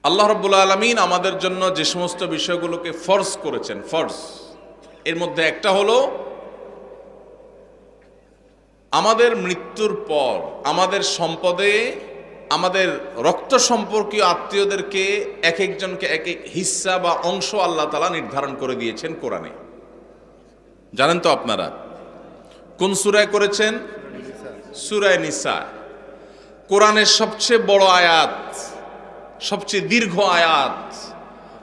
আল্লাহ রাব্বুল আলামিন আমাদের জন্য যে সমস্ত বিষয়গুলোকে ফরজ করেছেন, ফরজ এর মধ্যে একটা হলো আমাদের মৃত্যুর পর আমাদের সম্পদে আমাদের রক্ত সম্পর্কীয় আত্মীয়দেরকে এক একজনকে এক এক হিস্সা বা অংশ আল্লাহ তাআলা নির্ধারণ করে দিয়েছেন কোরআনে। জানেন তো আপনারা কোন সূরায় করেছেন? সূরা নিসা। কোরআনের সবচেয়ে বড় আয়াত, সবচেয়ে দীর্ঘ আয়াত।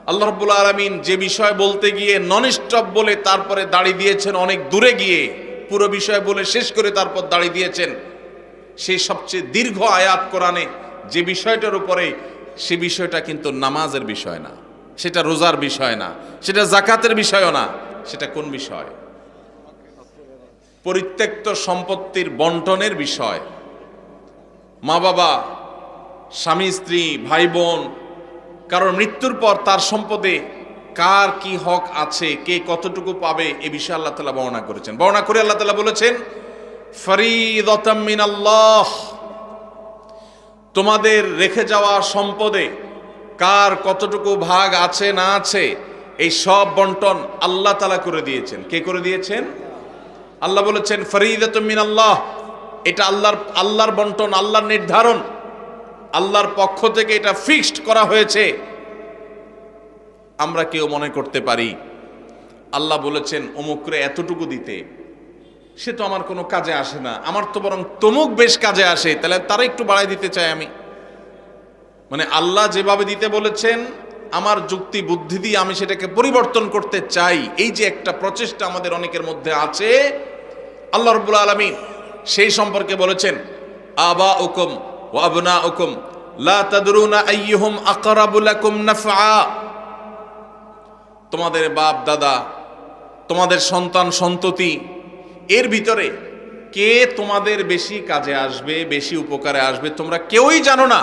আল্লাহ রাব্বুল আলামিন যে বিষয় বলতে গিয়ে নন স্টপ বলে তারপরে দাড়ি দিয়েছেন, অনেক দূরে গিয়ে পুরো বিষয় বলে শেষ করে তারপর দাড়ি দিয়েছেন, সেই সবচেয়ে দীর্ঘ আয়াত কোরআনে যে বিষয়টার উপরে, সে বিষয়টা কিন্তু নামাজের বিষয় না, সেটা রোজার বিষয় না, সেটা যাকাতের বিষয়ও না। সেটা কোন বিষয়? পরিত্যক্ত সম্পত্তির বন্টনের বিষয়। মা বাবা, স্বামী স্ত্রী, ভাই বোন, কারণ মৃত্যুর পর তার সম্পদে কার কি হক আছে, কে কতটুকু পাবে, এ বিষয়ে আল্লাহ তাআলা বর্ণনা করেছেন। বর্ণনা করে আল্লাহ তাআলা বলেছেন, ফরিদাতাম মিনাল্লাহ, তোমাদের রেখে যাওয়া সম্পদে কার কতটুকু ভাগ আছে না আছে, এই সব বন্টন আল্লাহ তাআলা করে দিয়েছেন। কে করে দিয়েছেন? আল্লাহ বলেছেন ফরিদাতুম মিনাল্লাহ, এটা আল্লাহর বন্টন, আল্লাহর নির্ধারণ, আল্লাহর পক্ষ থেকে এটা ফিক্সড করা হয়েছে। আমরা কেউ মনে করতে পারি আল্লাহ বলেছেন অমুকরে এতটুকু দিতে, সে তো আমার কোনো কাজে আসে না, আমার তো বরং তমুক বেশ কাজে আসে, তাহলে তারা একটু বাড়াই দিতে চাই আমি। মানে আল্লাহ যেভাবে দিতে বলেছেন, আমার যুক্তি বুদ্ধি দিয়ে আমি সেটাকে পরিবর্তন করতে চাই, এই যে একটা প্রচেষ্টা আমাদের অনেকের মধ্যে আছে, আল্লাহ রাব্বুল আলামিন সেই সম্পর্কে বলেছেন, আবাউকুম ওয়া আবনাউকুম লা তাদরুনা আইয়ুহুম আকরাবু লাকুম নাফআ, তোমাদের বাপ দাদা, তোমাদের সন্তান সন্ততি, এর ভিতরে কে তোমাদের বেশি কাজে আসবে, বেশি উপকারে আসবে, তোমরা কেউই জানো না।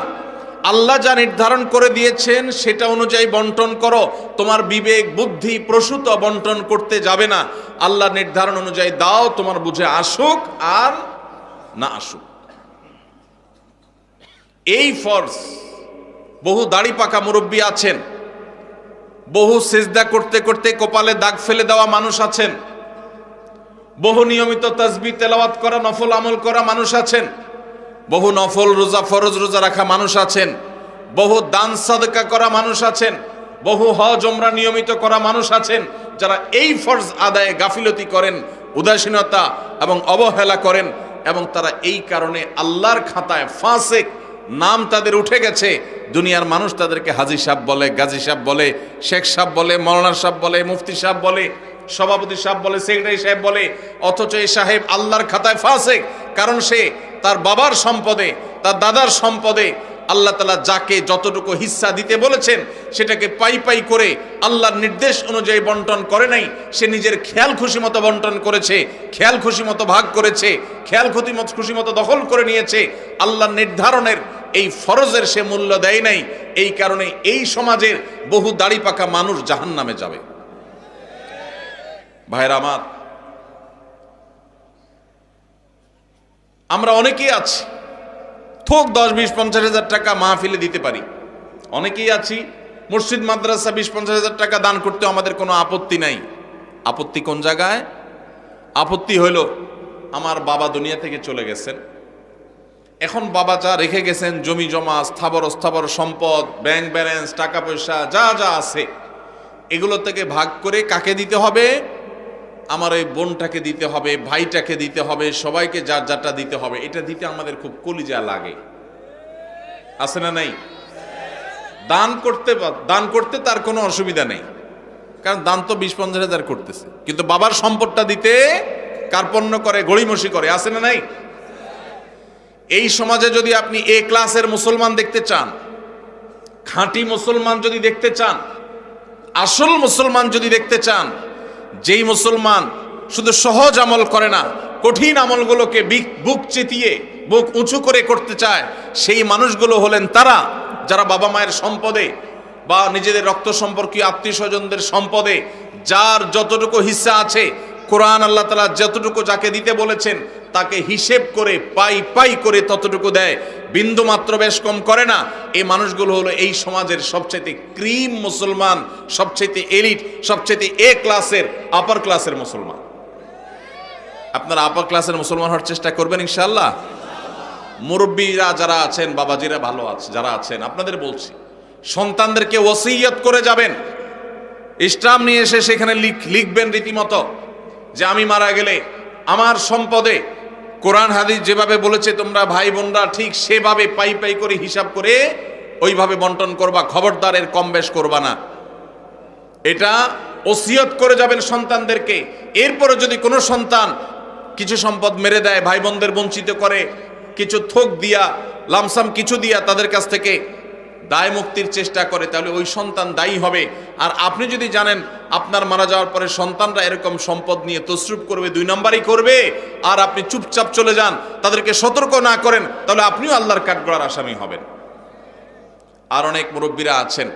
আল্লাহ যা নির্ধারণ করে দিয়েছেন সেটা অনুযায়ী বন্টন করো। তোমার বিবেক বুদ্ধি প্রসূত বন্টন করতে যাবে না, আল্লাহ নির্ধারণ অনুযায়ী দাও, তোমার বুঝে আসুক আর না আসুক। এই ফরজ। বহু দাড়ি পাকা মুরব্বী আছেন, বহু সিজদা করতে করতে কপালে দাগ ফেলে দেওয়া মানুষ আছেন, বহু নিয়মিত তাসবিহ তেলাওয়াত করা নফল আমল করা মানুষ আছেন, বহু নফল রোজা ফরজ রোজা রাখা মানুষ আছেন, বহু দান সাদকা করা মানুষ আছেন, বহু হজ ওমরা নিয়মিত করা মানুষ আছেন, যারা এই ফরজ আদায়ে গাফিলতি করেন, উদাসীনতা এবং অবহেলা করেন, এবং তারা এই কারণে আল্লাহর খাতায় ফাসিক নাম তাদের উঠে গেছে। দুনিয়ার মানুষ তাদেরকে হাজী সাহেব বলে, গাজী সাহেব বলে, শেখ সাহেব বলে, মৌলানা সাহেব বলে, মুফতি সাহেব বলে, সভাপতি সাহেব বলে, সেক্রেটারি সাহেব বলে, অথচ এই সাহেব আল্লাহর খাতায় ফাসিক। কারণ সে তার বাবার সম্পদে, তার দাদার সম্পদে আল্লাহ তাআলা যাকে যতটুকু হিস্সা দিতে বলেছেন সেটাকে পাই পাই করে আল্লাহর নির্দেশ অনুযায়ী বন্টন করে নাই। সে নিজের খেয়াল খুশি মতো বন্টন করেছে, খেয়াল খুশি মতো ভাগ করেছে, খেয়াল খুশি মতো দখল করে নিয়েছে। আল্লাহর নির্ধারণের এই ফরজের সে মূল্য দেয় নাই। এই কারণে এই সমাজের বহু দাড়ি পাকা মানুষ জাহান্নামে যাবে। ভাইরা আমার, আমরা অনেকেই আছি থোক 10-20-50 হাজার টাকা মাহফিলে দিতে পারি, অনেকেই আছি মসজিদ মাদ্রাসা 20-50 হাজার টাকা দান করতে আমাদের কোনো আপত্তি নাই। আপত্তি কোন জায়গায়? আপত্তি হইল আমার বাবা দুনিয়া থেকে চলে গেছেন, এখন বাবা যা রেখে গেছেন জমি জমা স্থাবর অস্থাবর সম্পদ, ব্যাংক ব্যালেন্স, টাকা পয়সা যা যা আছে, এগুলো থেকে ভাগ করে কাকে দিতে হবে? আমার ওই বোনটাকে দিতে হবে, ভাইটাকে দিতে হবে, সবাইকে যার যারটা দিতে হবে। এটা দিতে আমাদের খুব কলিজা লাগে, আছে না নাই? দান করতে তার কোনো অসুবিধা নেই, কারণ দান তো 20-50 হাজার করতেছে, কিন্তু বাবার সম্পদটা দিতে কার্পণ্য করে, গড়িমসি করে, আছে না নাই? এই সমাজে যদি আপনি এ ক্লাসের মুসলমান দেখতে চান, খাঁটি মুসলমান যদি দেখতে চান, আসল মুসলমান যদি দেখতে চান, যেই মুসলমান শুধু সহজ আমল করে না, কঠিন আমলগুলোকে বুক চেতিয়ে বুক উঁচু করে করতে চায়, সেই মানুষগুলো হলেন তারা যারা বাবা মায়ের সম্পদে বা নিজেদের রক্ত সম্পর্কীয় আত্মীয় স্বজনদের সম্পদে যার যতটুকু হিস্সা আছে, কোরআন আল্লাহ তাআলা যতটুকু যাকে দিতে বলেছেন তাকে হিসেব করে পাই পাই করে ততটুকু দেয়, বিন্দু মাত্র বেশ কম করে না। এই মানুষগুলো হলো এই সমাজের সবচেয়ে ক্রিম মুসলমান, সবচেয়ে এলিট, সবচেয়ে এ ক্লাসের, আপার ক্লাসের মুসলমান। আপনারা আপার ক্লাসের মুসলমান হওয়ার চেষ্টা করবেন ইনশাআল্লাহ। মুরব্বীরা যারা আছেন, বাবাজিরা ভালো আছে যারা আছেন, আপনাদের বলছি, সন্তানদেরকে ওসিয়ত করে যাবেন। ইসলাম নিয়ে এসে সেখানে লিখবেন রীতিমতো যে আমি মারা গেলে আমার সম্পদে কোরআন হাদিস যেভাবে বলেছে তোমরা ভাই বোনরা ঠিক সেভাবে পাই পাই করে হিসাব করে ওইভাবে বন্টন করবা, খবরদার এর কম বেশ করবা না। এটা ওসিয়ত করে যাবেন সন্তানদেরকে। এরপরে যদি কোনো সন্তান কিছু সম্পদ মেরে দেয়, ভাই বোনদের বঞ্চিত করে, কিছু থোক দিয়া, লামসাম কিছু দিয়া তাদের কাছ থেকে দায় মুক্তির চেষ্টা করে, তাহলে ওই সন্তান দায়ী হবে। আর আপনি যদি জানেন আপনার মারা যাওয়ার পরে সন্তানরা এরকম সম্পদ নিয়ে তসরুপ করবে, 2 নম্বরই করবে, আর আপনি চুপচাপ চলে যান, তাদেরকে সতর্ক না করেন, তাহলে আপনিও আল্লাহর কাঠগড়ার আসামি হবেন। আর অনেক মুরব্বীরা আছেন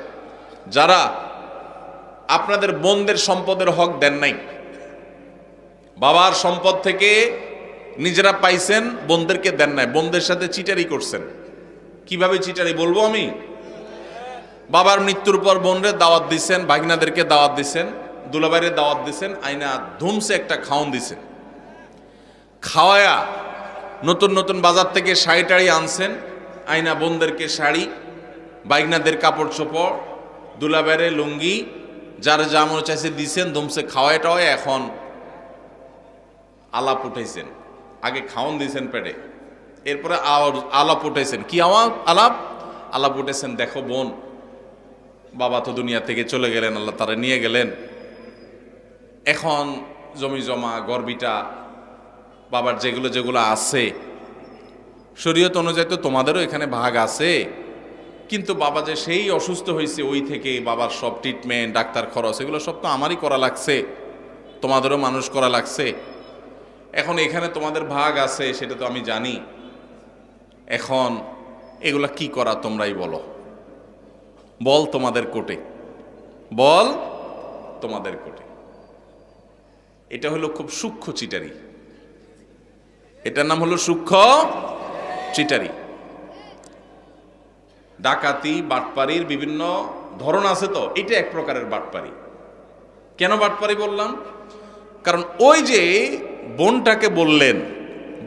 যারা আপনাদের বোনদের সম্পদের হক দেন নাই, বাবার সম্পদ থেকে নিজেরা পাইছেন, বোনদেরকে দেন নাই, বোনদের সাথে চিটারি করছেন। কিভাবে চিটারি বলবো আমি? বাবার মৃত্যুর পর বোনরে দাওয়াত দিছেন, ভাগিনাদেরকে দাওয়াত দিছেন, দুলাভাইরে দাওয়াত দিছেন, আইনা ধুমসে একটা খাওন দিছেন। খাওয়ায়া নতুন নতুন বাজার থেকে শাড়ি টাড়ি আনছেন, আইনা বোনদেরকে শাড়ি, ভাগিনাদের কাপড় চোপড়, দুলাভাইরে লুঙ্গি, যার যা মনে চাইছে দিছেন, ধুমসে খাওয়ায় টাওয়ায় এখন আলাপ উঠাইছেন। আগে খাওন দিয়েছেন পেটে, এরপরে আলাপ উঠাইছেন। কি আলাপ উঠেছেন, দেখো বোন, বাবা তো দুনিয়া থেকে চলে গেলেন, আল্লাহ তারা নিয়ে গেলেন, এখন জমি জমা গর্বিটা বাবার যেগুলো যেগুলো আছে শরীয়ত অনুযায়ী তো তোমাদেরও এখানে ভাগ আছে, কিন্তু বাবা যে সেই অসুস্থ হয়েছে ওই থেকে বাবার সব ট্রিটমেন্ট, ডাক্তার খরচ, এগুলো সব তো আমারই করা লাগছে, তোমাদেরও মানুষ করা লাগছে। এখন এখানে তোমাদের ভাগ আছে সেটা তো আমি জানি, এখন এগুলা কি করা তোমরাই বলো, বল তোমাদের কোটে, বল তোমাদের কোটে। এটা হলো খুব সূক্ষ্ম চিটারি, এটার নাম হলো সূক্ষ্ম চিটারি। ডাকাতি বাটপারির বিভিন্ন ধরন আছে, তো এটা এক প্রকারের বাটপারি। কেন বাটপারি বললাম? কারণ ওই যে বোনটাকে বললেন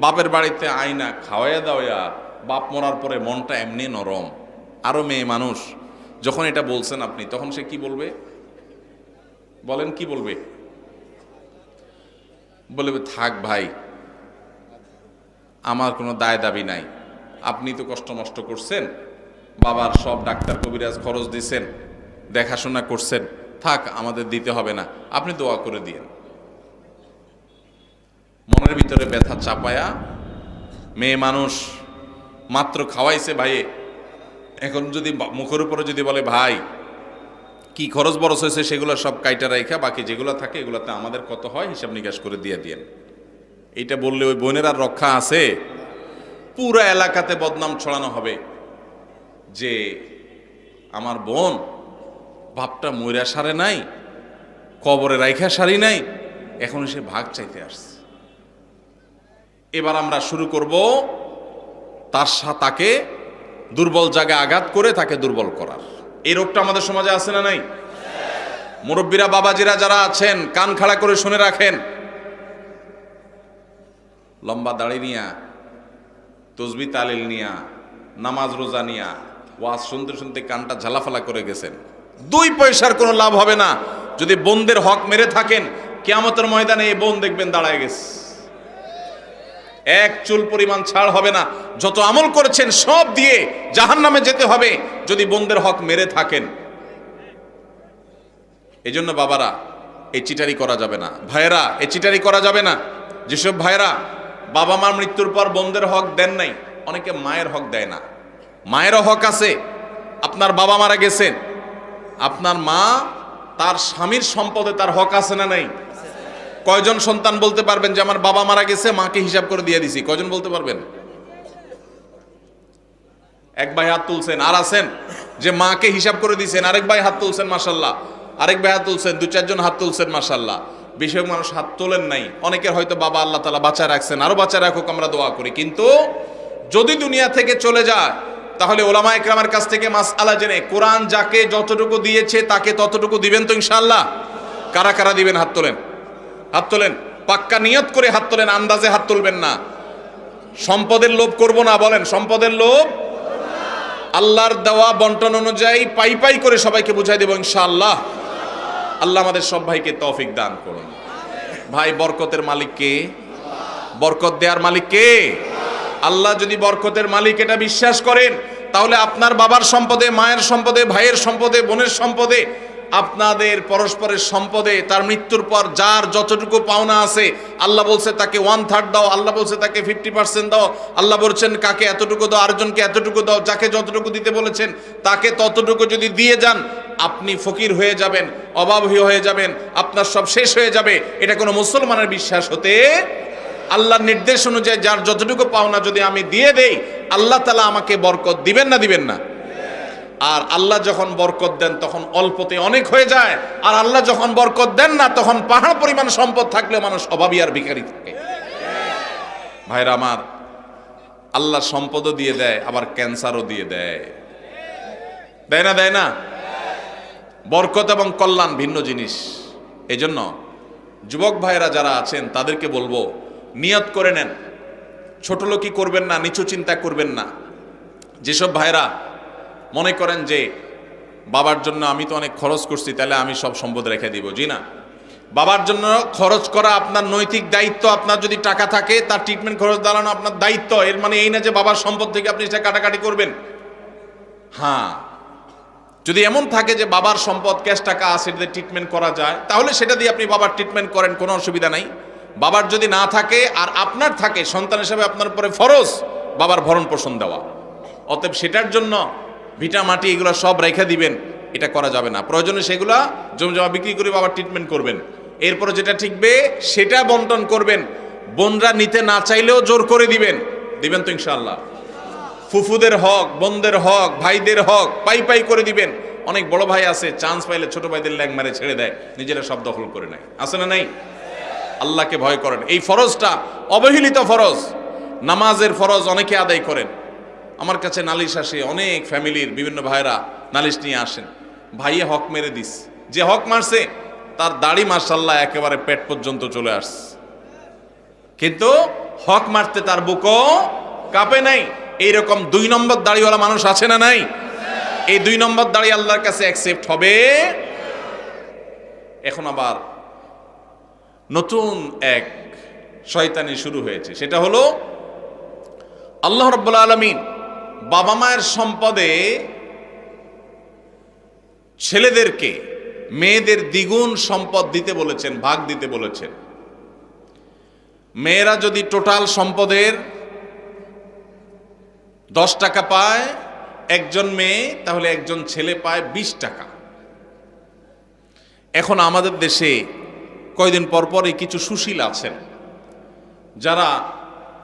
বাপের বাড়িতে আয়না খাওয়াইয়া দাওয়া, বাপ মরার পরে মনটা এমনি নরম, আরো মেয়ে মানুষ, যখন এটা বলছেন আপনি, তখন সে কি বলবে বলেন? কি বলবে? বলবে থাক ভাই, আমার কোনো দায় দাবি নাই, আপনি তো কষ্ট মষ্ট করছেন, বাবার সব ডাক্তার কবিরাজ খরচ দিছেন, দেখাশোনা করছেন, থাক আমাদের দিতে হবে না, আপনি দোয়া করে দিয়েন। মনের ভিতরে ব্যথা চাপায়া, মেয়ে মানুষ মাত্র খাওয়াইছে ভাইয়ে, এখন যদি মুখের উপরে যদি বলে ভাই কি খরচ বরচ হয়েছে সেগুলো সব কাইটা রাইখা বাকি যেগুলো থাকে এগুলোতে আমাদের কত হয় হিসাব নিকাশ করে দিয়ে দিয়েন, এইটা বললে ওই বোনের আর রক্ষা আছে? পুরো এলাকাতে বদনাম ছড়ানো হবে যে আমার বোন বাপটা মইরা সারে নাই, কবরে রাইখা সারি নাই, এখন সে ভাগ চাইতে আসছে। এবার আমরা শুরু করব তাকে দুর্বল জায়গায় আঘাত করে তাকে দুর্বল করার। এই রোগটা আমাদের সমাজে আছে না নাই? মুরব্বীরা বাবাজিরা যারা আছেন কান খাড়া করে শুনে রাখেন, লম্বা দাড়ি নিয়া, তসবি তালিল নিয়া, নামাজ রোজা নিয়া ওয়াজ শুনতে শুনতে কানটা ঝালাফালা করে গেছেন, 2 পয়সার কোনো লাভ হবে না। যদি বোনদের হক মেরে থাকেন, কিয়ামতের ময়দানে এই বোন দেখবেন দাঁড়ায় গেছে, এক চুল পরিমাণ ছাড় হবে না। যত আমল করেছেন সব দিয়ে জাহান্নামে যেতে হবে যদি বোনদের হক মেরে থাকেন। এই জন্য বাবারা, এই চিটারি করা যাবে না, ভাইয়েরা এই চিটারি করা যাবে না। যেসব ভাইয়েরা বাবা মার মৃত্যুর পর বোনদের হক দেন নাই, অনেকে মায়ের হক দেয় না, মায়েরও হক আছে। আপনার বাবা মারা গেছেন, আপনার মা তার স্বামীর সম্পদে তার হক আছে না নাই? কয়জন সন্তান বলতে পারবেন যে আমার বাবা মারা গেছে, মাকে হিসাব করে দিয়ে দিছি? কয়জন বলতে পারবেন? এক ভাই হাত তুলছেন। আর আছেন যে মাকে হিসাব করে দিয়েছেন? আরেক ভাই হাত তুলছেন মাশাআল্লাহ, আরেক ভাই হাত তুলছেন, 2-4 জন হাত তুলছেন মাশাআল্লাহ। বেশিরভাগ মানুষ হাত তোলেন নাই। অনেকের হয়তো বাবা আল্লাহ তাআলা বাঁচায় রাখছেন, আরো বাঁচায় রাখুক, আমরা দোয়া করি। কিন্তু যদি দুনিয়া থেকে চলে যায় তাহলে ওলামা ইকরামের কাছ থেকে মাসআলা জেনে কোরআন যাকে যতটুকু দিয়েছে তাকে ততটুকু দিবেন তো ইনশাআল্লাহ? কারা কারা দিবেন হাত তোলেন, হাত তোলেন, পাক্কা নিয়ত করে হাত তোলেন, আন্দাজে হাত তুলবেন না। সম্পদের লোভ করব না, বলেন সম্পদের লোভ। আল্লাহর দেওয়া বন্টন অনুযায়ী পাই পাই করে সবাইকে বুঝাই দেব ইনশাআল্লাহ। আল্লাহ আমাদের সব ভাইকে তৌফিক দান করুন। ভাই, বরকতের মালিক কে? বরকত দেওয়ার মালিক কে? আল্লাহ। যদি বরকতের মালিক এটা বিশ্বাস করেন তাহলে আপনার বাবার সম্পদে, মায়ের সম্পদে, ভাইয়ের সম্পদে, বোনের সম্পদে, আপনাদের পরস্পরের সম্পদে তার মৃত্যুর পর যার যতটুকু পাওনা আছে আল্লাহ বলছে তাকে 1/3 দাও, আল্লাহ বলছে তাকে 50% দাও, আল্লাহ বলছেন কাকে এতটুকু দাও, আরেকজনকে এতটুকু দাও, যাকে যতটুকু দিতে বলেছেন তাকে ততটুকু যদি দিয়ে যান আপনি ফকির হয়ে যাবেন, অভাবী হয়ে যাবেন, আপনার সব শেষ হয়ে যাবে। এটা কোনো মুসলমানের বিশ্বাস হতে, আল্লাহর নির্দেশ অনুযায়ী যার যতটুকু পাওনা যদি আমি দিয়ে দেই আল্লাহ তাআলা আমাকে বরকত দিবেন না দিবেন না? আর আল্লাহ যখন বরকত দেন তখন অল্পতে অনেক হয়ে যায়, আর আল্লাহ যখন বরকত দেন না তখন পাহাড় পরিমাণ সম্পদ থাকলেও মানুষ অভাবী আর ভিখারি থাকে। ভাইরা আমার, আল্লাহ সম্পদও দিয়ে দেয় আবার ক্যান্সারও দিয়ে দেয়, দেয় না? দেয় না? বরকত এবং কল্যাণ ভিন্ন জিনিস। এজন্য যুবক ভাইরা যারা আছেন তাদেরকে বলবো, নিয়ত করে নেন, ছোট লোকই করবেন না, নিচু চিন্তা করবেন না। যেসব ভাইরা মনে করেন যে বাবার জন্য আমি তো অনেক খরচ করছি তাহলে আমি সব সম্পদ রেখে দিব, জি না। বাবার জন্য খরচ করা আপনার নৈতিক দায়িত্ব। আপনার যদি টাকা থাকে তার ট্রিটমেন্ট খরচ দাঁড়ানো আপনার দায়িত্ব। এর মানে এই না যে বাবার সম্পদ থেকে আপনি সেটা কাটাকাটি করবেন। হ্যাঁ, যদি এমন থাকে যে বাবার সম্পদ ক্যাশ টাকা আছে সেটা ট্রিটমেন্ট করা যায় তাহলে সেটা দিয়ে আপনি বাবার ট্রিটমেন্ট করেন, কোনো অসুবিধা নাই। বাবার যদি না থাকে আর আপনার থাকে, সন্তান হিসেবে আপনার উপরে ফরজ বাবার ভরণ পোষণ দেওয়া। অতএব সেটার জন্য ভিটা মাটি এগুলো সব রেখে দিবেন, এটা করা যাবে না। প্রয়োজনে সেগুলা জমজমা বিক্রি করে বাবার ট্রিটমেন্ট করবেন। এরপরে যেটা ঠিকবে সেটা বন্টন করবেন। বোনরা নিতে না চাইলেও জোর করে দিবেন, দিবেন তো ইনশাআল্লাহ? ফুফুদের হক, বোনদের হক, ভাইদের হক পাই পাই করে দিবেন। অনেক বড় ভাই আছে চান্স পাইলে ছোট ভাইদের ল্যাং মারে ছেড়ে দেয়, নিজেরা সব দখল করে নেয়, আছে না নাই? আল্লাহকে ভয় করেন। এই ফরজটা অবহেলিত ফরজ, নামাজের ফরজ অনেকে আদায় করেন। আমার কাছে নালিশ আসে, অনেক ফ্যামিলির বিভিন্ন ভাইরা নালিশ নিয়ে আসেন, ভাইয়ে হক মেরে দিস, যে হক মারছে তার দাড়ি মাশাআল্লাহ একেবারে পেট পর্যন্ত চলে আসছে, কিন্তু হক মারতে তার বুকও কাঁপে নাই। এইরকম 2 নম্বর দাড়িওয়ালা মানুষ আছে না নাই? এই 2 নম্বর দাড়ি আল্লাহর কাছে অ্যাকসেপ্ট হবে। এখন আবার নতুন এক শয়তানি শুরু হয়েছে, সেটা হলো আল্লাহ রাব্বুল আলামিন বাবা মায়ের সম্পদে ছেলেদেরকে মেয়েদের দ্বিগুণ সম্পদ দিতে বলেছেন, ভাগ দিতে বলেছেন। মেয়েরা যদি টোটাল সম্পদের 10 টাকা পায় একজন মেয়ে, তাহলে একজন ছেলে পায় 20 টাকা। এখন আমাদের দেশে কয়দিন পরপরই কিছু সুশীল আছেন যারা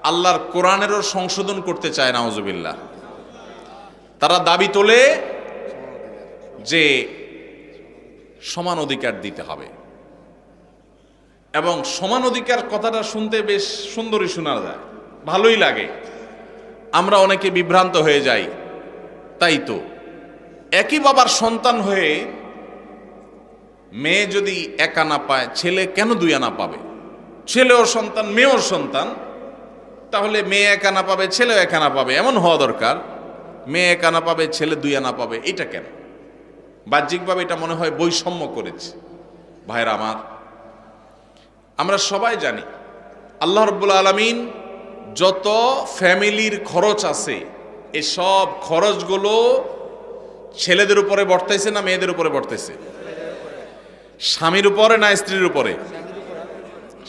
আল্লাহর কোরআনেরও সংশোধন করতে চায়, নাউজুবিল্লাহ। তারা দাবি তোলে যে সমান অধিকার দিতে হবে, এবং সমান অধিকার কথাটা শুনতে বেশ সুন্দরই শোনা যায়, ভালোই লাগে। আমরা অনেকে বিভ্রান্ত হয়ে যাই। তাই তো একই বাবার সন্তান হয়ে মেয়ে যদি 1 আনা পায়, ছেলে কেন 2 আনা পাবে? ছেলেও সন্তান, মেয়েও সন্তান, তাহলে মেয়ে 1 আনা পাবে, ছেলেও 1 আনা পাবে, এমন হওয়া দরকার। মেয়ে 1 আনা পাবে, ছেলে 2 আনা পাবে, এটা কেন? বাহ্যিকভাবে এটা মনে হয় বৈষম্য করেছে। ভাইরা আমার, আমরা সবাই জানি আল্লাহ রাব্বুল আলামিন যত ফ্যামিলির খরচ আছে এসব খরচগুলো ছেলেদের উপরে বর্তাইছে না মেয়েদের উপরে বর্তাইছে? স্বামীর উপরে না স্ত্রীর উপরে?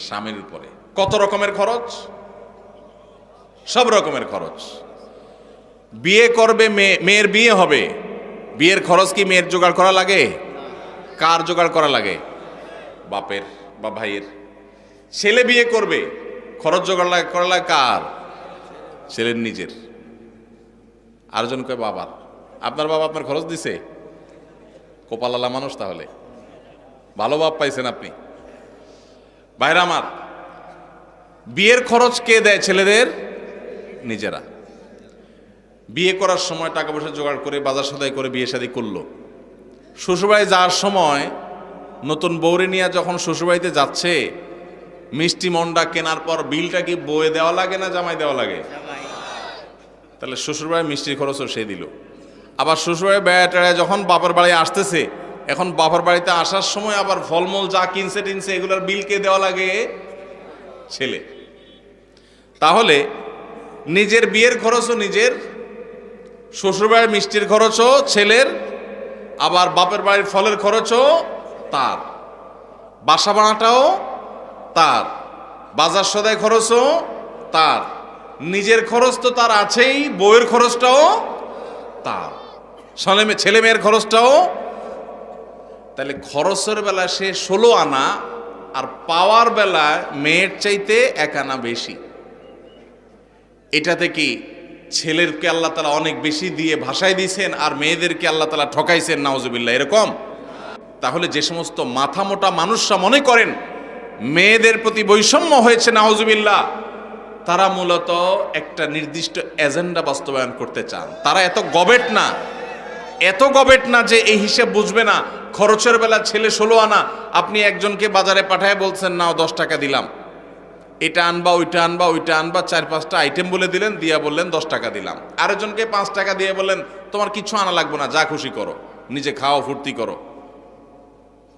স্বামীর উপরে। কত রকমের খরচ? সব রকমের খরচ। বিয়ে করবে মেয়ের বিয়ে হবে, বিয়ের খরচ কি মেয়ের জোগাড় করা লাগে? কার জোগাড় করা লাগে? বাপের বা ভাইয়ের। ছেলে বিয়ে করবে, খরচ জোগাড় করা লাগে কার? ছেলের নিজের। আরেকজন কয় বাবার। আপনার বাবা আপনার খরচ দিছে? কপালালা মানুষ, তাহলে ভালো বাপ পাইছেন আপনি। ভাইরা আমার, বিয়ের খরচ কে দেয়? ছেলেদের নিজেরা। বিয়ে করার সময় টাকা পয়সা জোগাড় করে বাজার সদাই করে বিয়ে শাদী করলো। শ্বশুরবাড়ি যাওয়ার সময় নতুন বউরে নিয়ে যখন শ্বশুরবাড়িতে যাচ্ছে, মিষ্টি মন্ডা কেনার পর বিলটা কি বয়ে দেওয়া লাগে না জামাই দেওয়া লাগে? তাহলে শ্বশুরবাড়ির মিষ্টির খরচও সে দিল। আবার শ্বশুরবাড়ি বেড়ায় যখন বাবার বাড়ি আসতেছে, এখন বাবার বাড়িতে আসার সময় আবার ফলমূল যা কিনছে টিনছে এগুলোর বিল কে দেওয়া লাগে? ছেলে। তাহলে নিজের বিয়ের খরচও নিজের, শ্বশুরবাড়ির মিষ্টির খরচও ছেলের, আবার বাপের বাড়ির ফলের খরচও তার, বাসা ভাড়াটাও তার, বাজার সদাই খরচও তার, নিজের খরচ তো তার আছেই, বউয়ের খরচটাও তার, ছেলে মেয়ের খরচটাও। তাহলে খরচের বেলা সে 16 আনা, আর পাওয়ার বেলায় মেয়ের চাইতে 1 আনা বেশি। এটাতে কি ছেলেরকে আল্লাহ তাআলা অনেক বেশি দিয়ে ভাষায় দিয়েছেন, আর মেয়েদেরকে আল্লাহ তাআলা ঠকাইছেন? নাউজুবিল্লাহ, এরকম? তাহলে যে সমস্ত মাথা মোটা মানুষরা মনে করেন মেয়েদের প্রতি বৈষম্য হয়েছে, নাউজুবিল্লাহ, তারা মূলত একটা নির্দিষ্ট এজেন্ডা বাস্তবায়ন করতে চান। তারা এত গবেট না যে এই হিসাব বুঝবে না। খরচের বেলা ছেলে 16 আনা, আপনি একজনকে বাজারে পাঠায় বলছেন নাও 10 টাকা দিলাম, এটা আনবা ওইটা আনবা ওইটা আনবা, 4-5টা আইটেম বলে দিলেন, দিয়া বললেন 10 টাকা দিলাম। আরেকজনকে 5 টাকা দিয়ে বললেন তোমার কিছু আনা লাগবে না, যা খুশি করো, নিজে খাও, ফুর্তি করো।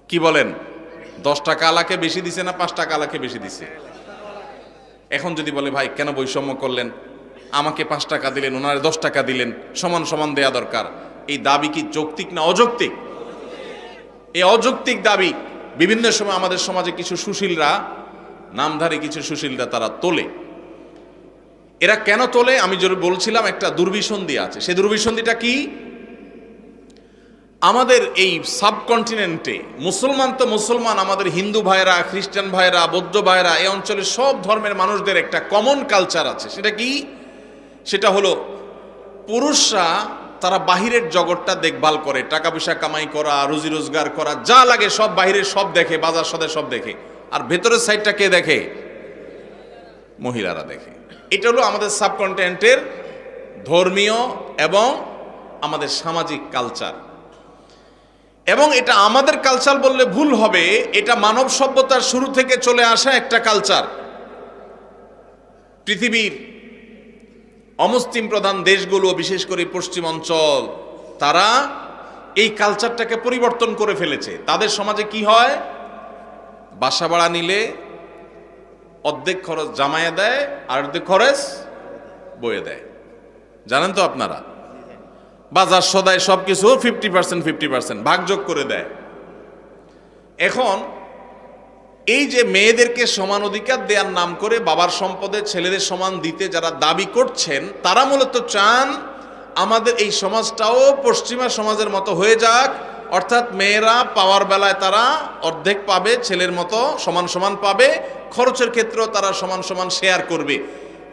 কি বলেন? 10 টাকা আলাকে বেশি দিছে না 5 টাকা আলাকে বেশি দিছে? এখন যদি বলে ভাই কেন বৈষম্য করলেন, আমাকে 5 টাকা দিলেন, ওনারে 10 টাকা দিলেন, সমান সমান দেয়া দরকার, এই দাবি কি যৌক্তিক না অযৌক্তিক? এই অযৌক্তিক দাবি বিভিন্ন সময় আমাদের সমাজে কিছু সুশীলরা, নামধারী কিছু সুশীলরা তারা তোলে। এরা কেন তোলে? আমি যদি বলছিলাম একটা দুর্বিসন্ধি আছে। সেই দুর্বিসন্ধিটা কি? আমাদের এই সাবকন্টিনেন্টে মুসলমান তো মুসলমান, আমাদের হিন্দু ভাইরা, খ্রিস্টান ভাইরা, বৌদ্ধ ভাইরা, এই অঞ্চলের সব ধর্মের মানুষদের একটা কমন কালচার আছে। সেটা কি? সেটা হলো পুরুষরা তারা বাহিরের জগৎটা দেখভাল করে, টাকা পয়সা কামাই করা, রুজি রোজগার করা, যা লাগে সব বাহিরের সব দেখে, বাজার সদাই সব দেখে, আর ভেতরের সাইডটা কে দেখে? মহিলারা দেখে। এটা হলো আমাদের সাবকন্টিনেন্টের ধর্মীয় এবং আমাদের সামাজিক কালচার। এবং এটা আমাদের কালচার বললে ভুল হবে, এটা মানব সভ্যতার শুরু থেকে চলে আসা একটা কালচার। পৃথিবীর অমুসলিম প্রধান দেশগুলো, বিশেষ করে পশ্চিম অঞ্চল, তারা এই কালচারটাকে পরিবর্তন করে ফেলেছে। তাদের সমাজে কি হয়? বাসা ভাড়া নিলে অর্ধেক খরচ জামাইয়ে দেয়, আর অর্ধেক খরচ বইয়ে দেয়। জানেন তো আপনারা? বাজার সদাই সবকিছু 50% ভাগযোগ করে দেয়। এখন এই যে মেয়েদেরকে সমান অধিকার দেওয়ার নাম করে বাবার সম্পদে ছেলেদের সমান দিতে যারা দাবি করছেন, তারা মূলত চান আমাদের এই সমাজটাও পশ্চিমা সমাজের মতো হয়ে যাক, অর্থাৎ মেয়েরা পাওয়ার বেলায় তারা অর্ধেক পাবে, ছেলের মতো সমান সমান পাবে, খরচের ক্ষেত্রেও তারা সমান সমান শেয়ার করবে।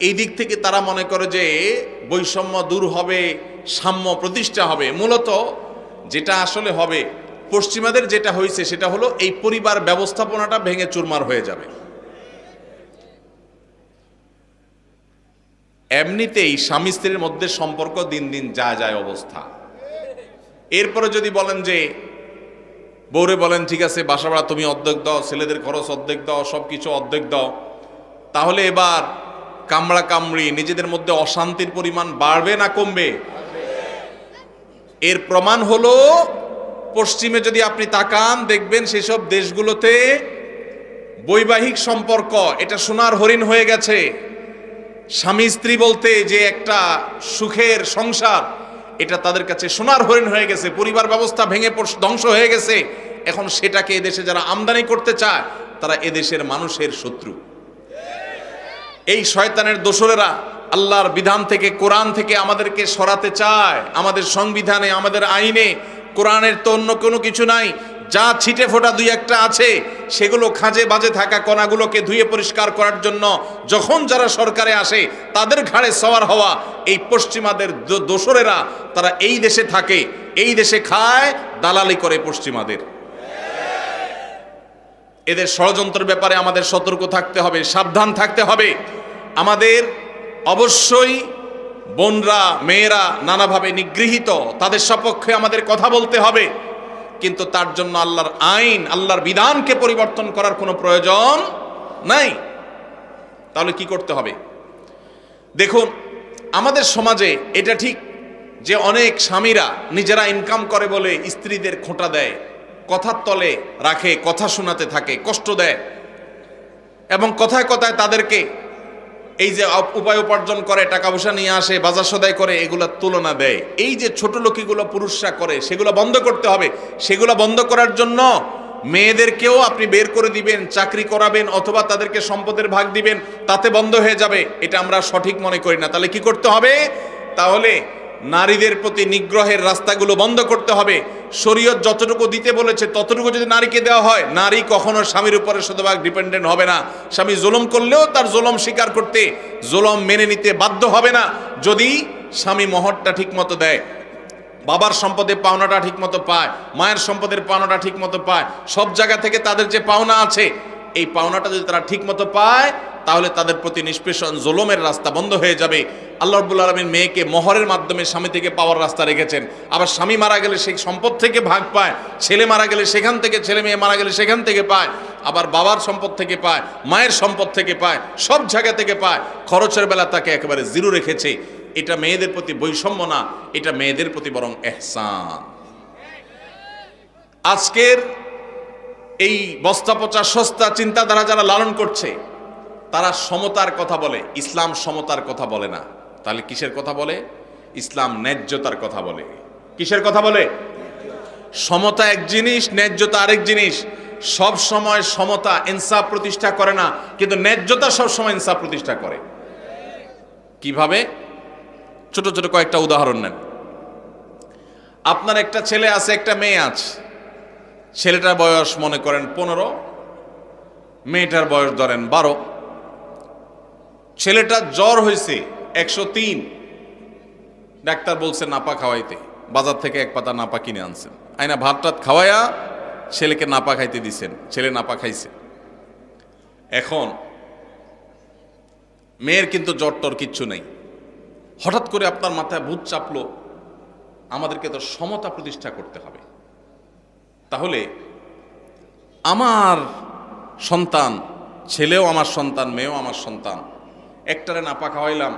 এই দিক থেকে তারা মনে করে যে বৈষম্য দূর হবে, সাম্য প্রতিষ্ঠা হবে। মূলত যেটা আসলে হবে, পশ্চিমাদের যেটা হয়েছে সেটা হলো এই পরিবার ব্যবস্থাপনাটা ভেঙে চুরমার হয়ে যাবে। এমনিতেই স্বামী স্ত্রীর মধ্যে সম্পর্ক দিন দিন যায় অবস্থা। এরপরে যদি বলেন যে বউরে বলেন ঠিক আছে বাসা ভাড়া তুমি অর্ধেক দাও, ছেলেদের খরচ অর্ধেক দাও, সবকিছু অর্ধেক দাও, তাহলে এবার কামড়া কামড়ি নিজেদের মধ্যে অশান্তির পরিমাণ বাড়বে না কমবে? এর প্রমাণ হলো পশ্চিমে যদি আপনি তাকান দেখবেন সেসব দেশগুলোতে বৈবাহিক সম্পর্ক এটা সোনার হরিণ হয়ে গেছে। স্বামী স্ত্রী বলতে যে একটা সুখের সংসার, এটা তাদের কাছে সোনার হরিণ হয়ে গেছে। পরিবার ব্যবস্থা ভেঙে ধ্বংস হয়ে গেছে। এখন সেটাকে এদেশে যারা আমদানি করতে চায় তারা এদেশের মানুষের শত্রু। এই শয়তানের দোসরেরা আল্লাহর বিধান থেকে, কোরআন থেকে আমাদেরকে সরাতে চায়। আমাদের সংবিধানে, আমাদের আইনে কোরআনের তো অন্য কোনো কিছু নাই। যা ছিটে ফোটা দুই একটা আছে, সেগুলো খাঁজে বাজে থাকা কণাগুলোকে ধুয়ে পরিষ্কার করার জন্য যখন যারা সরকারে আসে তাদের ঘাড়ে সওয়ার হওয়া এই পশ্চিমাদের দোসরেরা, তারা এই দেশে থাকে, এই দেশে খায়, দালালি করে পশ্চিমাদের। এদের ষড়যন্ত্রের ব্যাপারে আমাদের সতর্ক থাকতে হবে, সাবধান থাকতে হবে। আমাদের অবশ্যই বোনরা, মেয়েরা নানাভাবে নিগৃহীত, তাদের সপক্ষে আমাদের কথা বলতে হবে, কিন্তু তার জন্য আল্লাহর আইন, আল্লাহর বিধানকে পরিবর্তন করার কোনো প্রয়োজন নাই। তাহলে কি করতে হবে? দেখুন, আমাদের সমাজে এটা ঠিক যে অনেক স্বামীরা নিজেরা ইনকাম করে বলে স্ত্রীদের খোঁটা দেয়, কথার তলে রাখে, কথা শোনাতে থাকে, কষ্ট দেয়, এবং কথায় কথায় তাদেরকে এই যে উপায় উপার্জন করে, টাকা পয়সা নিয়ে আসে, বাজার সদাই করে, এগুলোর তুলনা দেয়। এই যে ছোট লোকিগুলো পুরুষরা করে, সেগুলো বন্ধ করতে হবে। সেগুলো বন্ধ করার জন্য মেয়েদেরকেও আপনি বের করে দিবেন, চাকরি করাবেন, অথবা তাদেরকে সম্পদের ভাগ দিবেন, তাতে বন্ধ হয়ে যাবে, এটা আমরা সঠিক মনে করি না। তাহলে কি করতে হবে? তাহলে নারীদের প্রতি নিগ্রহের রাস্তাগুলো বন্ধ করতে হবে। শরীয়ত যতটুকু দিতে বলেছে ততটুকু যদি নারীকে দেওয়া হয়, নারী কখনো স্বামীর উপরে শতভাগ ডিপেন্ডেন্ট হবে না। স্বামী জুলুম করলেও তার জুলুম স্বীকার করতে, জুলুম মেনে নিতে বাধ্য হবে না, যদি স্বামী মহরটা ঠিক মতো দেয়, বাবার সম্পদের পাওনাটা ঠিক মতো পায়, মায়ের সম্পদের পাওনাটা ঠিক মতো পায়, সব জায়গা থেকে তাদের যে পাওনা আছে, এই পাওনাটা যদি তারা ঠিক মতো পায়, তাহলে তাদের প্রতি নিষ্পেষণ জুলুমের রাস্তা বন্ধ হয়ে যাবে। আল্লাহ রাব্বুল আলামিন মেয়েকে মোহরের মাধ্যমে স্বামী থেকে পাওয়ার রাস্তা রেখেছেন। আবার স্বামী মারা গেলে সেই সম্পদ থেকে ভাগ পায়, ছেলে মারা গেলে সেখান থেকে, ছেলে মেয়ে মারা গেলে সেখান থেকে পায়, আবার বাবার সম্পদ থেকে পায়, মায়ের সম্পদ থেকে পায়, সব জায়গা থেকে পায়। খরচের বেলা তাকে একেবারে জিরো রেখেছে। এটা মেয়েদের প্রতি বৈষম্য না, এটা মেয়েদের প্রতি বরং ইহসান। আজকের এই বস্তা পচা সস্তা চিন্তাধারা যারা লালন করছে, তারা সমতার কথা বলে, ইসলাম সমতার কথা বলে না। তাহলে কিসের কথা বলে? ইসলাম ন্যায্যতার কথা বলে। কিসের কথা বলে? সমতা এক জিনিস, ন্যায্যতা আরেক জিনিস। সব সময় সমতা ইনসাফ প্রতিষ্ঠা করে না, কিন্তু ন্যায্যতা সব সময় ইনসাফ প্রতিষ্ঠা করে। কিভাবে? ছোট ছোট কয়েকটা উদাহরণ নেন। আপনার একটা ছেলে আছে, একটা মেয়ে আছে। ছেলেটার বয়স মনে করেন 15, মেয়েটার বয়স ধরেন 12। ছেলেটার জ্বর হয়েছে 103, ডাক্তার বলছে নাপা খাওয়াইতে, বাজার থেকে এক পাতা নাপা কিনে আনছেন, আইনা ভাত টাত খাওয়াইয়া ছেলেকে নাপা খাইতে দিছেন, ছেলে নাপা খাইছে। এখন মেয়ের কিন্তু জ্বর টর কিচ্ছু নেই। হঠাৎ করে আপনার মাথায় ভূত চাপলো, আমাদেরকে তো সমতা প্রতিষ্ঠা করতে হবে। তাহলে আমার সন্তান, ছেলেও আমার সন্তান, মেয়েও আমার সন্তান, একটারে নাপা খাওয়াইলাম,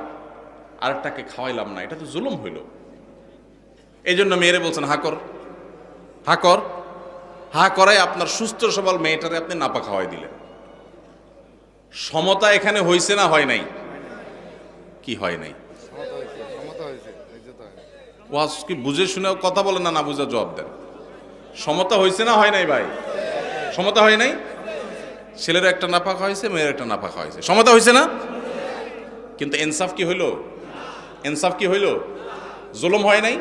আরেকটাকে খাওয়াইলাম না, এটা তো জুলুম হইল। এই জন্য মেয়েরে বলছেন হা কর, হা কর, হা করায় আপনার সুস্থ সবল মেয়েটারে আপনি নাপা খাওয়াই দিলেন। সমতা এখানে হয়েছে না হয় নাই? কি হয় নাই? ওয়াজ কি বুঝে শুনে কথা বলেন না, না বুঝে জবাব দেন। সমতা হয়েছে না হয় নাই ভাই? সমতা হয় নাই? ছেলের একটা নাপা খাওয়াইছে, মেয়ের একটা নাপা খাওয়াইছে, সমতা হয়েছে না? কিন্তু ইনসাফ কি হইল? ইনসাফ কি হইল? জুলুম হয় নাই?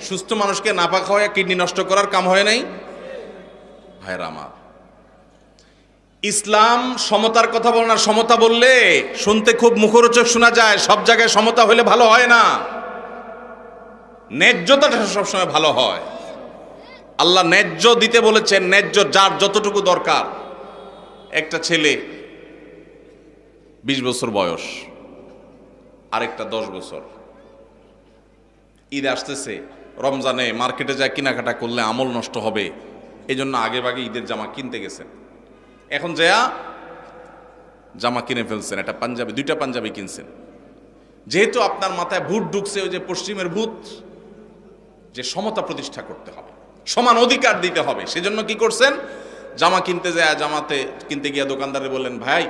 সুস্থ মানুষকে নাপা খাওয়ায় কিডনি নষ্ট করার কাম হয় নাই? ভাইরা আমার, ইসলাম সমতার কথা বলে না। সমতা বললে শুনতে খুব মুখরোচক শোনা যায়, সব জায়গায় সমতা হইলে ভালো হয় না। ন্যায্যতাটা সবসময় ভালো হয়। আল্লাহ ন্যায্য দিতে বলেছেন, ন্যায্য যার যতটুকু দরকার। একটা ছেলে 20 বছর বয়স, আরেকটা 10 বছর। ঈদ আসতেছে, রমজানে মার্কেটে যায় কেনাকাটা করলে আমল নষ্ট হবে, এই জন্য আগে ভাগে ঈদের জামা কিনতে গেছেন। এখন যা জামা কিনে ফেলছেন, একটা পাঞ্জাবি, 2টা পাঞ্জাবি কিনছেন। যেহেতু আপনার মাথায় ভূত ঢুকছে, ওই যে পশ্চিমের ভূত, যে সমতা প্রতিষ্ঠা করতে হবে, সমান অধিকার দিতে হবে, সেজন্য কি করছেন? জামা কিনতে যায়, জামাতে কিনতে গিয়ে দোকানদারে বললেন, ভাই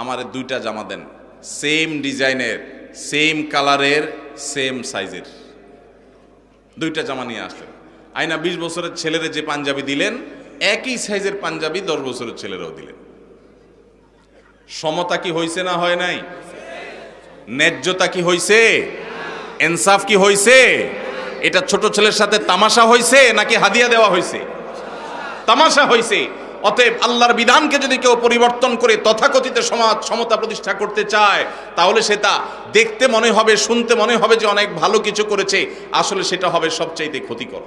আমারে 2টা জামা দেন, সেম ডিজাইনের, সেম কালারের, সেম সাইজের। 2টা জামা নিয়ে আসলেন। আইনা 20 বছরের ছেলেরে যে পাঞ্জাবি দিলেন, একই সাইজের পাঞ্জাবি 10 বছরের ছেলেরাও দিলেন। সমতা কি হয়েছে না হয় নাই? ন্যায্যতা কি হয়েছে? ইনসাফ কি হয়েছে? এটা ছোট ছেলের সাথে তামাশা হয়েছে নাকি হাদিয়া দেওয়া হয়েছে? তামাশা হয়েছে। অতএব আল্লাহর বিধানকে যদি কেউ পরিবর্তন করে তথাকথিত সমাজ সমতা প্রতিষ্ঠা করতে চায়, তাহলে সেটা দেখতে মনে হবে, শুনতে মনে হবে যে অনেক ভালো কিছু করেছে, আসলে সেটা হবে সবচাইতে ক্ষতিকর।